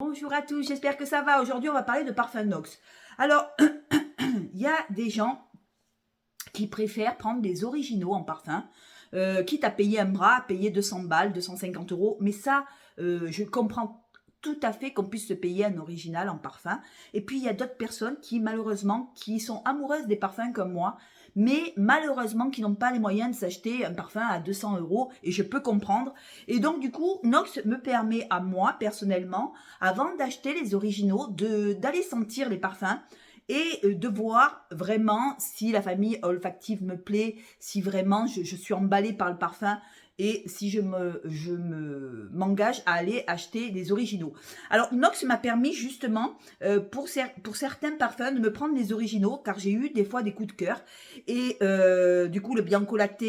Bonjour à tous, j'espère que ça va. Aujourd'hui, on va parler de parfum Nox. Alors, il y a des gens qui préfèrent prendre des originaux en parfum, quitte à payer un bras, à payer 200 balles, 250 euros. Mais ça, je comprends tout à fait qu'on puisse se payer un original en parfum. Et puis, il y a d'autres personnes qui, malheureusement, qui sont amoureuses des parfums comme moi, mais malheureusement, qui n'ont pas les moyens de s'acheter un parfum à 200 euros. Et je peux comprendre. Et donc, du coup, Nox me permet à moi, personnellement, avant d'acheter les originaux, d'aller sentir les parfums et de voir vraiment si la famille olfactive me plaît, si vraiment je suis emballée par le parfum et si m'engage à aller acheter des originaux. Alors, Nox m'a permis justement, pour certains parfums, de me prendre les originaux, car j'ai eu des fois des coups de cœur. Et du coup, le Bianco Latte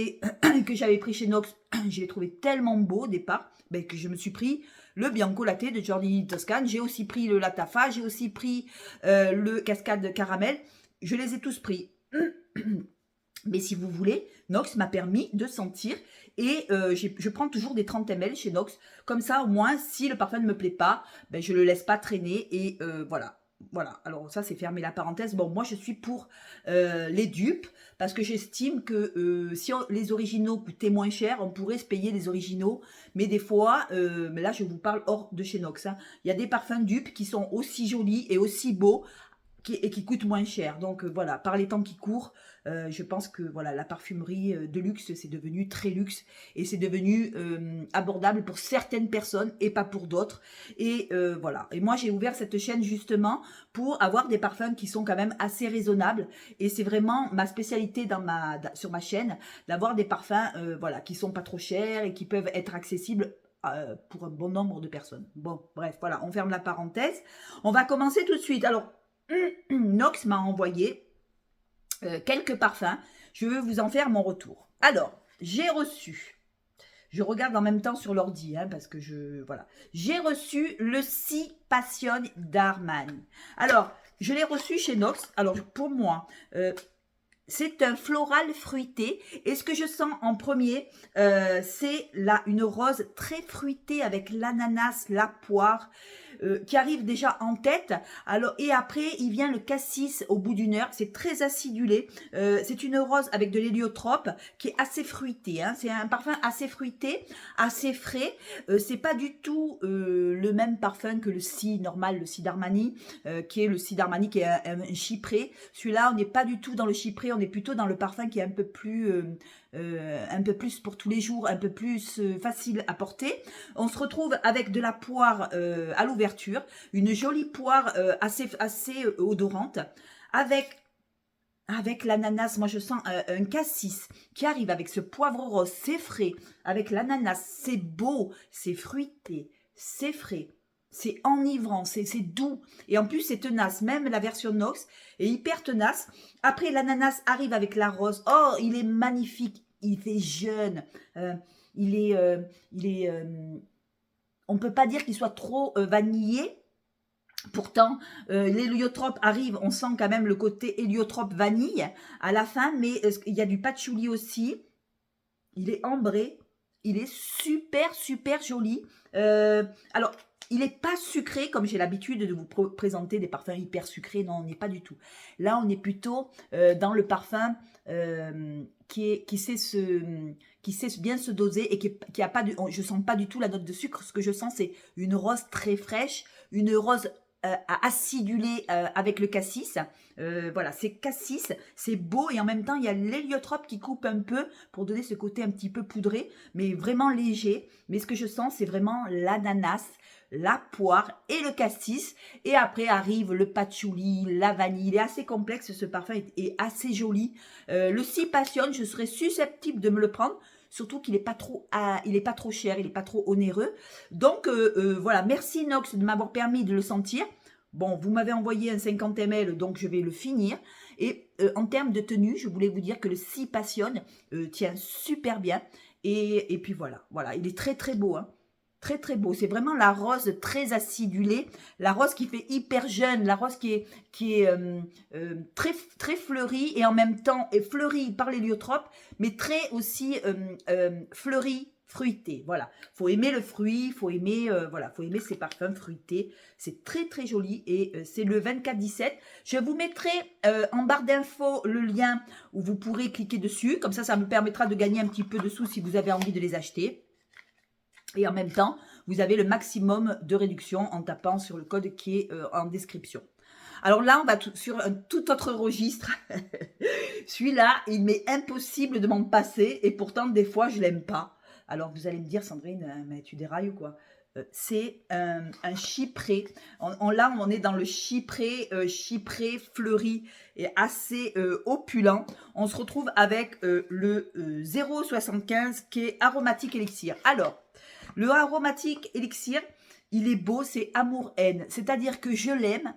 que j'avais pris chez Nox, je l'ai trouvé tellement beau au départ, que je me suis pris le Bianco Latte de Giordi Toscane. J'ai aussi pris le Latafa, j'ai aussi pris le Cascade Caramel. Je les ai tous pris. Mais si vous voulez, Nox m'a permis de sentir et je prends toujours des 30 ml chez Nox. Comme ça, au moins, si le parfum ne me plaît pas, je ne le laisse pas traîner et voilà. Voilà, alors ça c'est fermé la parenthèse. Bon, moi je suis pour les dupes parce que j'estime que si les originaux coûtaient moins cher, on pourrait se payer les originaux. Mais des fois, mais là je vous parle hors de chez Nox, hein, il y a des parfums dupes qui sont aussi jolis et aussi beaux et qui coûtent moins cher. Donc voilà, par les temps qui courent, je pense que voilà, la parfumerie de luxe, c'est devenu très luxe et c'est devenu abordable pour certaines personnes et pas pour d'autres. Et voilà. Et moi, j'ai ouvert cette chaîne justement pour avoir des parfums qui sont quand même assez raisonnables. Et c'est vraiment ma spécialité sur ma chaîne, d'avoir des parfums voilà, qui sont pas trop chers et qui peuvent être accessibles pour un bon nombre de personnes. Bon, bref, voilà, on ferme la parenthèse. On va commencer tout de suite. Alors, Nox m'a envoyé quelques parfums. Je veux vous en faire mon retour. Alors, j'ai reçu, je regarde en même temps sur l'ordi, hein, parce que voilà. J'ai reçu le Si Passion d'Armani. Alors, je l'ai reçu chez Nox. Alors, pour moi, c'est un floral fruité. Et ce que je sens en premier, c'est là une rose très fruitée avec l'ananas, la poire, qui arrive déjà en tête. Alors, et après, il vient le cassis au bout d'une heure. C'est très acidulé. C'est une rose avec de l'héliotrope qui est assez fruité. Hein. C'est un parfum assez fruité, assez frais. C'est pas du tout le même parfum que le Si normal, le Si d'Armani, qui est le Si d'Armani qui est un chypré. Celui-là, on n'est pas du tout dans le chypré. On est plutôt dans le parfum qui est un peu plus pour tous les jours, un peu plus facile à porter. On se retrouve avec de la poire à l'ouverture, une jolie poire assez odorante, avec l'ananas. Moi je sens un cassis qui arrive avec ce poivre rose, c'est frais, avec l'ananas, c'est beau, c'est fruité, c'est frais. C'est enivrant, c'est doux. Et en plus, c'est tenace. Même la version Nox est hyper tenace. Après, l'ananas arrive avec la rose. Oh, il est magnifique. Il fait jeune. Il est on ne peut pas dire qu'il soit trop vanillé. Pourtant, l'héliotrope arrive, on sent quand même le côté héliotrope vanille à la fin, mais il y a du patchouli aussi. Il est ambré. Il est super, super joli. Alors, il n'est pas sucré, comme j'ai l'habitude de vous présenter des parfums hyper sucrés. Non, on n'est pas du tout. Là, on est plutôt dans le parfum qui sait bien se doser et qui a pas de... Je sens pas du tout la note de sucre. Ce que je sens, c'est une rose très fraîche, une rose acidulée avec le cassis. Voilà, c'est cassis, c'est beau et en même temps, il y a l'héliotrope qui coupe un peu pour donner ce côté un petit peu poudré, mais vraiment léger. Mais ce que je sens, c'est vraiment l'ananas, la poire et le cassis. Et après arrive le patchouli, la vanille. Il est assez complexe, ce parfum est assez joli. Le Si Passion, je serais susceptible de me le prendre. Surtout qu'il n'est pas trop cher, il n'est pas trop onéreux. Donc voilà, merci Nox de m'avoir permis de le sentir. Bon, vous m'avez envoyé un 50 ml, donc je vais le finir. Et en termes de tenue, je voulais vous dire que le Si Passion tient super bien. Et puis voilà, il est très très beau, hein. Très très beau, c'est vraiment la rose très acidulée, la rose qui fait hyper jeune, la rose qui est très, très fleurie et en même temps est fleurie par l'héliotrope, mais très aussi fleurie fruité. Voilà, faut aimer le fruit, faut aimer, voilà, faut aimer ces parfums fruités. C'est très très joli et c'est le 24-17. Je vous mettrai en barre d'infos le lien où vous pourrez cliquer dessus. Comme ça vous permettra de gagner un petit peu de sous si vous avez envie de les acheter. Et en même temps, vous avez le maximum de réduction en tapant sur le code qui est en description. Alors là, on va sur un tout autre registre. Celui-là, il m'est impossible de m'en passer et pourtant, des fois, je l'aime pas. Alors, vous allez me dire, Sandrine, mais tu dérailles ou quoi? C'est un chypré. Là, on est dans le chypré fleuri et assez opulent. On se retrouve avec le 0,75 qui est aromatique élixir. Alors, le aromatique élixir, il est beau, c'est amour-haine. C'est-à-dire que je l'aime.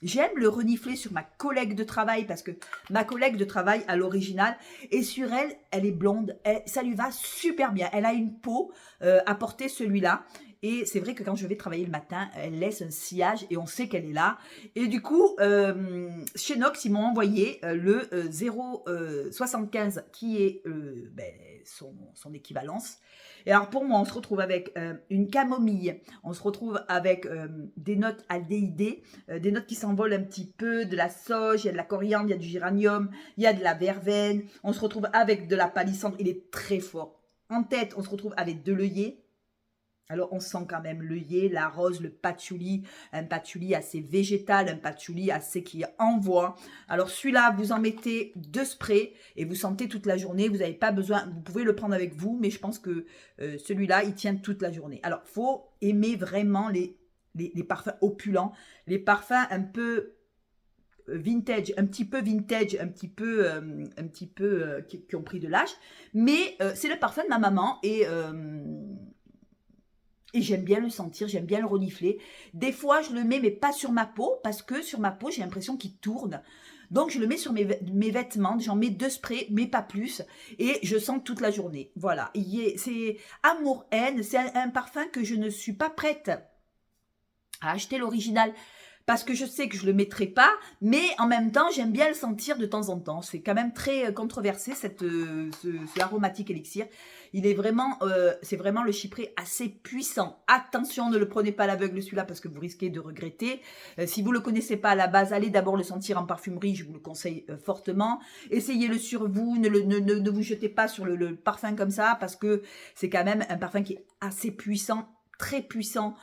J'aime le renifler sur ma collègue de travail parce que ma collègue de travail à l'original et sur elle, elle est blonde. Ça lui va super bien. Elle a une peau à porter celui-là. Et c'est vrai que quand je vais travailler le matin, elle laisse un sillage et on sait qu'elle est là. Et du coup, chez Nox, ils m'ont envoyé le 0,75 qui est son équivalence. Et alors pour moi, on se retrouve avec une camomille, on se retrouve avec des notes aldéhydées, des notes qui s'envolent un petit peu, de la sauge, il y a de la coriandre, il y a du géranium, il y a de la verveine, on se retrouve avec de la palissandre, il est très fort. En tête, on se retrouve avec de l'œillet. Alors, on sent quand même l'œillet, la rose, le patchouli, un patchouli assez végétal, un patchouli assez qui envoie. Alors, celui-là, vous en mettez 2 sprays et vous sentez toute la journée. Vous n'avez pas besoin, vous pouvez le prendre avec vous, mais je pense que celui-là, il tient toute la journée. Alors, il faut aimer vraiment les parfums opulents, les parfums un peu vintage, un petit peu vintage, un petit peu qui ont pris de l'âge. Mais c'est le parfum de ma maman et j'aime bien le sentir, j'aime bien le renifler. Des fois, je le mets, mais pas sur ma peau, parce que sur ma peau, j'ai l'impression qu'il tourne. Donc, je le mets sur mes vêtements, j'en mets 2 sprays, mais pas plus. Et je sens toute la journée. Voilà, c'est amour-haine, c'est un parfum que je ne suis pas prête à acheter l'original. Parce que je sais que je ne le mettrai pas, mais en même temps, j'aime bien le sentir de temps en temps. C'est quand même très controversé, ce aromatique élixir. Il est vraiment, c'est vraiment le chypré assez puissant. Attention, ne le prenez pas à l'aveugle celui-là parce que vous risquez de regretter. Si vous ne le connaissez pas à la base, allez d'abord le sentir en parfumerie, je vous le conseille fortement. Essayez-le sur vous, ne vous jetez pas sur le parfum comme ça parce que c'est quand même un parfum qui est assez puissant, très puissant,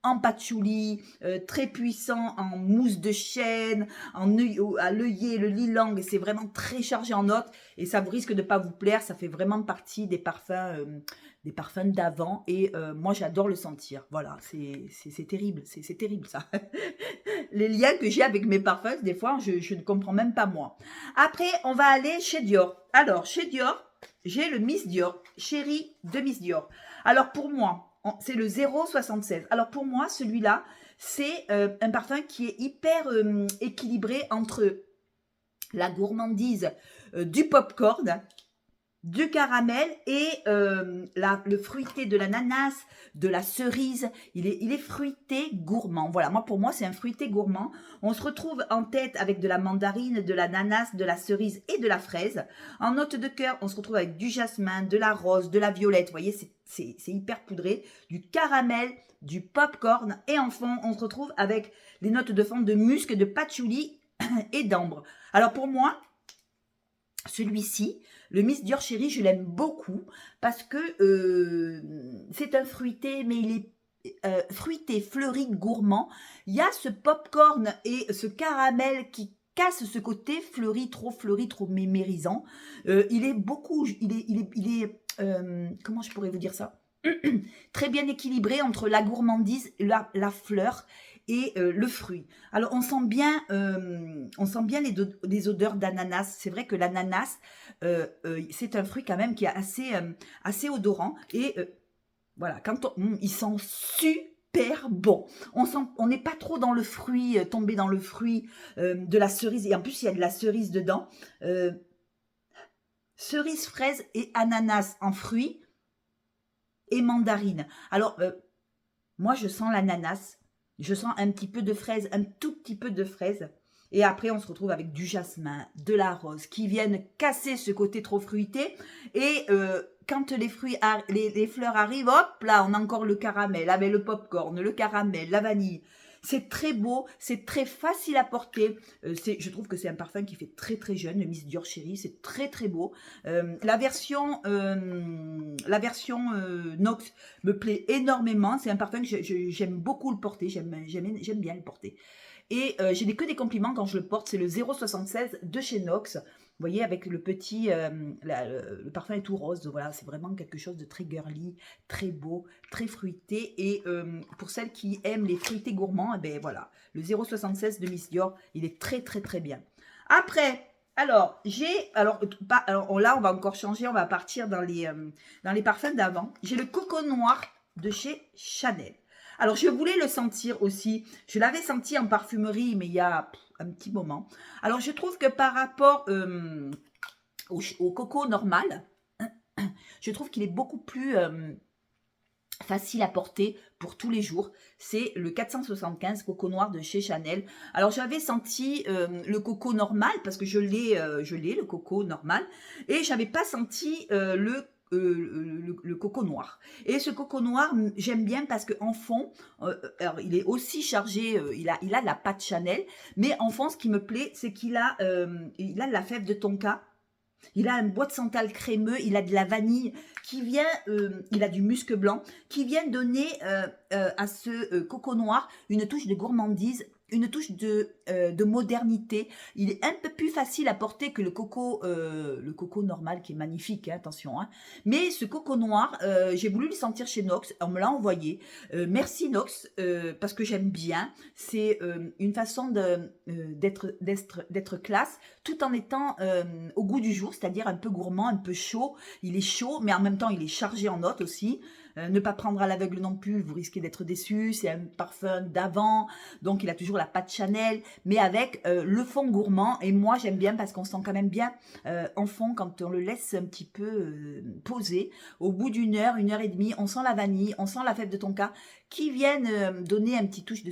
en patchouli, très puissant, en mousse de chêne, à l'œillet, le lilang, et c'est vraiment très chargé en notes, et ça vous risque de ne pas vous plaire, ça fait vraiment partie des parfums d'avant, et moi j'adore le sentir, voilà, c'est terrible, c'est terrible ça. Les liens que j'ai avec mes parfums, des fois, je ne comprends même pas moi. Après, on va aller chez Dior. Alors, chez Dior, j'ai le Miss Dior, chérie de Miss Dior. Alors pour moi, c'est le 0,76. Alors pour moi, celui-là, c'est un parfum qui est hyper équilibré entre la gourmandise du popcorn, du caramel et le fruité de l'ananas, de la cerise. Il est fruité gourmand. Voilà, pour moi, c'est un fruité gourmand. On se retrouve en tête avec de la mandarine, de l'ananas, de la cerise et de la fraise. En note de cœur, on se retrouve avec du jasmin, de la rose, de la violette. Vous voyez, c'est hyper poudré. Du caramel, du popcorn. Et en fond, on se retrouve avec les notes de fond de musc, de patchouli et d'ambre. Alors pour moi, celui-ci, le Miss Dior Chérie, je l'aime beaucoup parce que c'est un fruité, mais il est fruité, fleuri, gourmand. Il y a ce popcorn et ce caramel qui casse ce côté fleuri, trop mémérisant. Il est beaucoup, il est comment je pourrais vous dire ça? Très bien équilibré entre la gourmandise, la fleur et le fruit. Alors, on sent bien les odeurs d'ananas. C'est vrai que l'ananas, c'est un fruit quand même qui est assez odorant. Et voilà, il sent super bon. On n'est pas trop dans le fruit, tombé dans le fruit de la cerise. Et en plus, il y a de la cerise dedans. Cerise, fraise et ananas en fruits. Et mandarine. Alors, moi, je sens l'ananas. Je sens un petit peu de fraise, un tout petit peu de fraise. Et après, on se retrouve avec du jasmin, de la rose, qui viennent casser ce côté trop fruité. Et quand les fleurs arrivent, hop là, on a encore le caramel avec le popcorn, le caramel, la vanille. C'est très beau, c'est très facile à porter. Je trouve que c'est un parfum qui fait très très jeune, le Miss Dior Chérie, c'est très très beau. La version Nox me plaît énormément. C'est un parfum que j'aime beaucoup le porter, j'aime bien le porter. Et j'ai que des compliments quand je le porte. C'est le 076 de chez Nox. Vous voyez, avec le petit, le parfum est tout rose. Voilà, c'est vraiment quelque chose de très girly, très beau, très fruité. Et pour celles qui aiment les fruités gourmands, eh ben voilà, le 076 de Miss Dior, il est très très très bien. Après, alors là, on va encore changer. On va partir dans les parfums d'avant. J'ai le Coco Noir de chez Chanel. Alors, je voulais le sentir aussi. Je l'avais senti en parfumerie, mais il y a un petit moment. Alors, je trouve que par rapport au coco normal, je trouve qu'il est beaucoup plus facile à porter pour tous les jours. C'est le 475 Coco Noir de chez Chanel. Alors, j'avais senti le coco normal, parce que je l'ai, le coco normal. Et j'avais pas senti le coco noir. Et ce coco noir, j'aime bien parce qu'en fond, alors il est aussi chargé, il a de la pâte Chanel, mais en fond, ce qui me plaît, c'est qu'il a, de la fève de tonka. Il a un bois de santal crémeux, il a de la vanille qui vient, il a du musc blanc, qui vient donner à ce coco noir une touche de gourmandise, une touche de modernité. Il est un peu plus facile à porter que le coco normal qui est magnifique, hein, attention. Hein. Mais ce coco noir, j'ai voulu le sentir chez Nox, on me l'a envoyé. Merci Nox, parce que j'aime bien. C'est une façon d'être classe, tout en étant au goût du jour, c'est-à-dire un peu gourmand, un peu chaud. Il est chaud, mais en même temps, il est chargé en notes aussi. Ne pas prendre à l'aveugle non plus, vous risquez d'être déçu. C'est un parfum d'avant, donc il a toujours la pâte Chanel, mais avec le fond gourmand. Et moi, j'aime bien parce qu'on sent quand même bien en fond quand on le laisse un petit peu poser. Au bout d'une heure et demie, on sent la vanille, on sent la fève de tonka qui viennent donner un petit touche de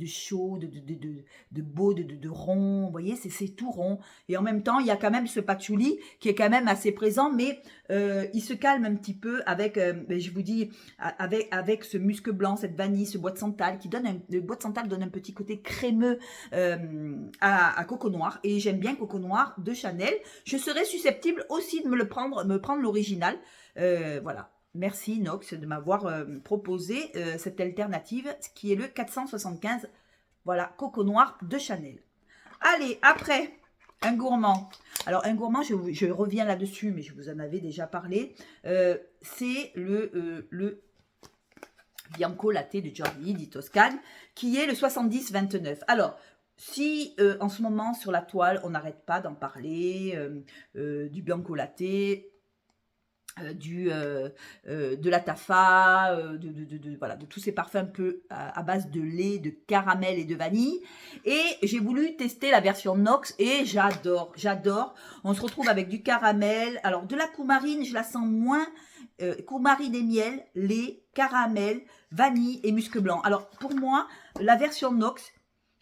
chaud, de beau, de rond, vous voyez, c'est tout rond. Et en même temps, il y a quand même ce patchouli qui est quand même assez présent, mais il se calme un petit peu avec, je vous dis, avec ce musc blanc, cette vanille, ce bois de santal qui donne, le bois de santal donne un petit côté crémeux à Coco Noir. Et j'aime bien Coco Noir de Chanel. Je serais susceptible aussi de me prendre l'original. Voilà. Merci Nox de m'avoir proposé cette alternative qui est le 475, voilà, Coco Noir de Chanel. Allez, après, un gourmand. Alors un gourmand, je reviens là-dessus, mais je vous en avais déjà parlé. C'est le Bianco Latte de Giorgi di Toscane, qui est le 70-29. Alors, si en ce moment sur la toile, on n'arrête pas d'en parler, du Bianco Latte, de la Tafa, voilà, de tous ces parfums un peu à base de lait, de caramel et de vanille. Et j'ai voulu tester la version Nox et j'adore. On se retrouve avec du caramel. Alors de la coumarine, je la sens moins. Coumarine et miel, lait, caramel, vanille et musc blanc. Alors pour moi, la version Nox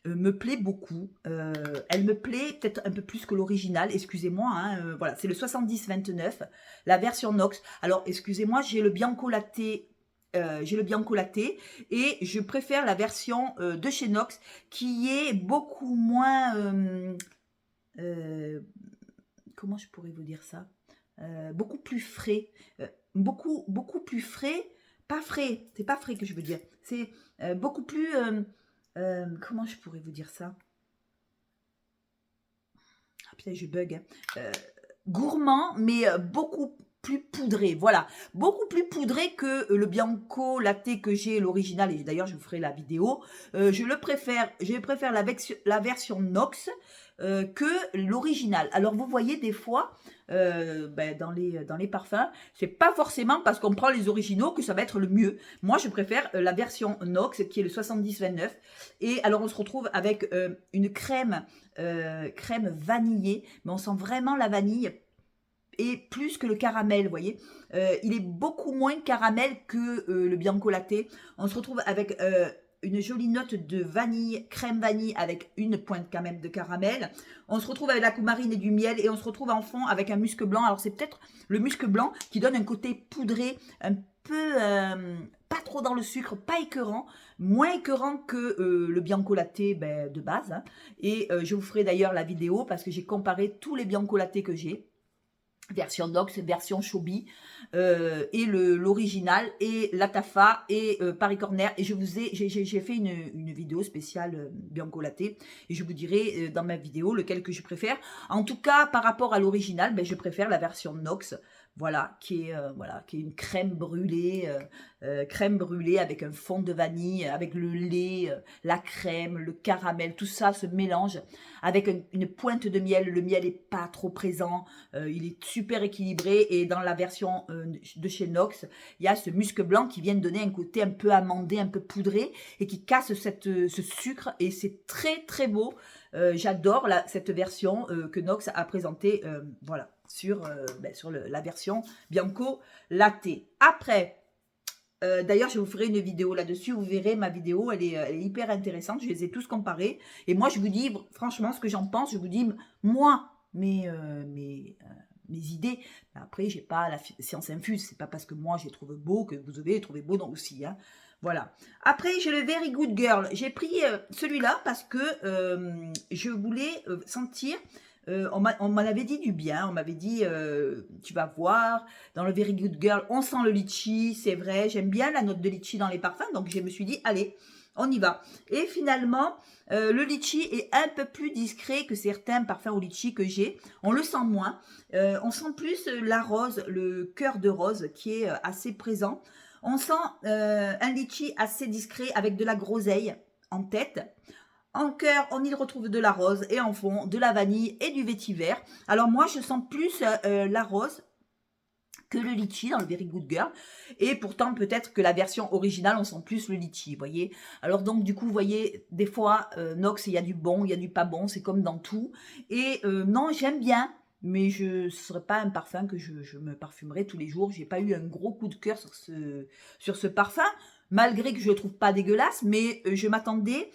me plaît beaucoup. Elle me plaît peut-être un peu plus que l'original, excusez-moi. Hein, voilà, c'est le 70-29, la version Nox. Alors, excusez-moi, j'ai le Bianco Latte. Et je préfère la version de chez Nox qui est beaucoup moins... comment je pourrais vous dire ça, beaucoup plus frais. Beaucoup plus frais. Pas frais, c'est pas frais que je veux dire. C'est beaucoup plus... comment je pourrais vous dire ça? Ah putain, je bug. Hein. Gourmand, mais beaucoup plus poudré. Voilà, beaucoup plus poudré que le Bianco Latte que j'ai, l'original. Et d'ailleurs, je vous ferai la vidéo. Je préfère la version Nox que l'original. Alors, vous voyez, des fois, dans les parfums, c'est pas forcément parce qu'on prend les originaux que ça va être le mieux. Moi, je préfère la version Nox qui est le 70-29. Et alors, on se retrouve avec une crème vanillée, mais on sent vraiment la vanille et plus que le caramel, vous voyez. Il est beaucoup moins caramel que le Bianco Latte. On se retrouve avec une jolie note de vanille, crème vanille avec une pointe quand même de caramel. On se retrouve avec la coumarine et du miel et on se retrouve en fond avec un musc blanc. Alors c'est peut-être le musc blanc qui donne un côté poudré, un peu pas trop dans le sucre, pas écœurant, moins écœurant que le bianco latte de base. Hein. Et je vous ferai d'ailleurs la vidéo parce que j'ai comparé tous les bianco latte que j'ai. Version Nox, version Chobi, et l'original, et la Tafa, et Paris Corner. Et j'ai fait une vidéo spéciale Bianco Latte, et je vous dirai dans ma vidéo lequel que je préfère. En tout cas, par rapport à l'original, je préfère la version Nox, voilà, qui est une crème brûlée avec un fond de vanille, avec le lait, la crème, le caramel, tout ça se mélange avec une pointe de miel. Le miel est pas trop présent, il est super équilibré, et dans la version de chez Nox, il y a ce musc blanc qui vient de donner un côté un peu amandé, un peu poudré, et qui casse ce sucre, et c'est très très beau. J'adore cette version que Nox a présentée, voilà, sur la version Bianco Latte. Après, d'ailleurs, je vous ferai une vidéo là-dessus. Vous verrez ma vidéo, elle est hyper intéressante. Je les ai tous comparés. Et moi, je vous dis, franchement, ce que j'en pense. Je vous dis, moi, mes idées. Après, j'ai pas la science infuse. C'est pas parce que moi, je les trouve beaux que vous devez les trouver beaux aussi. Hein. Voilà. Après, j'ai le Very Good Girl. J'ai pris celui-là parce que je voulais sentir... on m'en avait dit du bien, on m'avait dit, tu vas voir, dans le Very Good Girl, on sent le litchi, c'est vrai, j'aime bien la note de litchi dans les parfums, donc je me suis dit, allez, on y va. Et finalement, le litchi est un peu plus discret que certains parfums au litchi que j'ai, on le sent moins, on sent plus la rose, le cœur de rose qui est assez présent. On sent un litchi assez discret avec de la groseille en tête. En cœur, on y retrouve de la rose et en fond, de la vanille et du vétiver. Alors moi, je sens plus la rose que le litchi dans le Very Good Girl. Et pourtant, peut-être que la version originale, on sent plus le litchi, vous voyez. Alors donc, du coup, vous voyez, des fois, Nox, il y a du bon, il y a du pas bon, c'est comme dans tout. Et non, j'aime bien. Mais ce ne serait pas un parfum que je me parfumerais tous les jours. Je n'ai pas eu un gros coup de cœur sur ce parfum, malgré que je ne le trouve pas dégueulasse. Mais je m'attendais,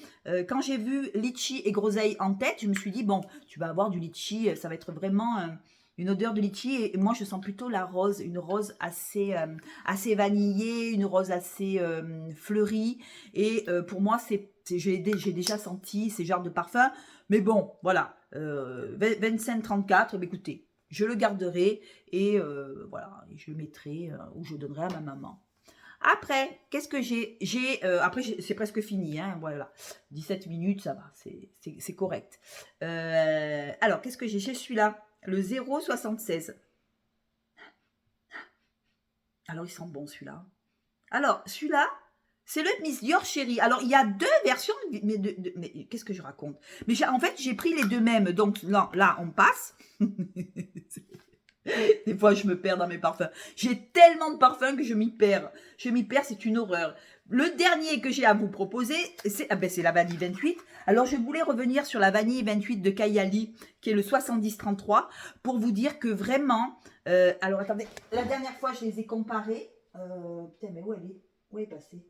quand j'ai vu litchi et groseille en tête, je me suis dit, bon, tu vas avoir du litchi, ça va être vraiment une odeur de litchi. Et moi, je sens plutôt la rose, une rose assez vanillée, une rose assez fleurie. Et pour moi, j'ai déjà senti ces genres de parfums. Mais bon, voilà. 25-34, écoutez, je le garderai et voilà, je le mettrai ou je le donnerai à ma maman. Après, qu'est-ce que j'ai? Après, c'est presque fini, hein, voilà. 17 minutes, ça va, c'est correct. Alors, qu'est-ce que j'ai? J'ai celui-là, le 0,76. Alors, il sent bon, celui-là. Alors, celui-là, c'est le Miss Dior Chérie. Alors, il y a deux versions, mais qu'est-ce que je raconte? Mais en fait, j'ai pris les deux mêmes. Donc, là, on passe. Des fois, je me perds dans mes parfums. J'ai tellement de parfums que je m'y perds. Je m'y perds, c'est une horreur. Le dernier que j'ai à vous proposer, c'est la vanille 28. Alors, je voulais revenir sur la vanille 28 de Kayali, qui est le 70-33, pour vous dire que vraiment... alors, attendez, la dernière fois, je les ai comparés. Putain, mais où elle est? Où elle est passée?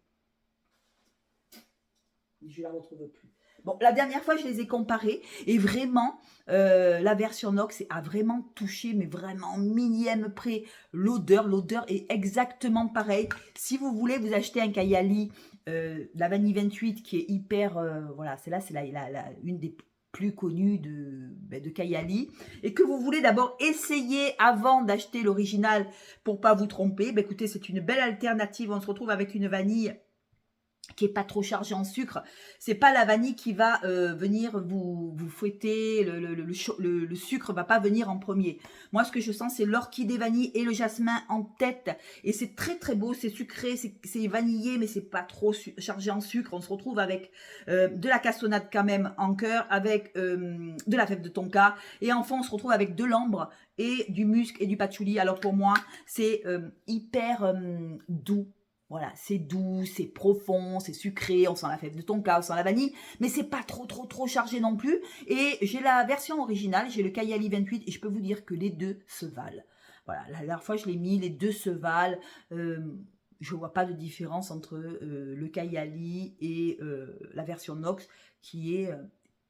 Je ne la retrouve plus. Bon, la dernière fois, je les ai comparés et vraiment, la version Nox a vraiment touché, mais vraiment millième près. L'odeur est exactement pareille. Si vous voulez vous acheter un Kayali, la vanille 28 qui est hyper, voilà, celle-là, c'est une des plus connues de Kayali, et que vous voulez d'abord essayer avant d'acheter l'original pour pas vous tromper, écoutez, c'est une belle alternative. On se retrouve avec une vanille qui est pas trop chargé en sucre. C'est pas la vanille qui va venir vous fouetter, le sucre va pas venir en premier. Moi, ce que je sens, c'est l'orchidée vanille et le jasmin en tête. Et c'est très très beau, c'est sucré, c'est vanillé, mais c'est pas trop chargé en sucre. On se retrouve avec de la cassonade quand même en cœur, avec de la fève de tonka. Et enfin, on se retrouve avec de l'ambre et du musc et du patchouli. Alors pour moi, c'est hyper doux. Voilà, c'est doux, c'est profond, c'est sucré, on sent la fève de tonka, on sent la vanille, mais c'est pas trop chargé non plus. Et j'ai la version originale, j'ai le Kayali 28 et je peux vous dire que les deux se valent. Voilà, la dernière fois je l'ai mis, les deux se valent. je vois pas de différence entre le Kayali et la version Nox qui est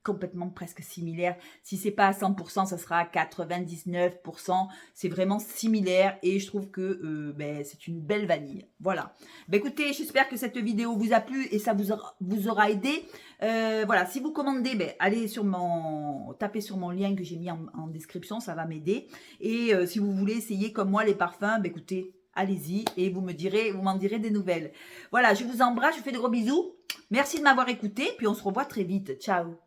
complètement presque similaire. Si c'est pas à 100%, ça sera à 99%. C'est vraiment similaire et je trouve que ben, c'est une belle vanille. Voilà. Ben, écoutez, j'espère que cette vidéo vous a plu et ça vous aura aidé. Voilà, si vous commandez, ben, allez tapez sur mon lien que j'ai mis en description, ça va m'aider. Et si vous voulez essayer comme moi les parfums, ben, écoutez, allez-y et vous m'en direz des nouvelles. Voilà, je vous embrasse, je vous fais de gros bisous. Merci de m'avoir écouté, puis on se revoit très vite. Ciao.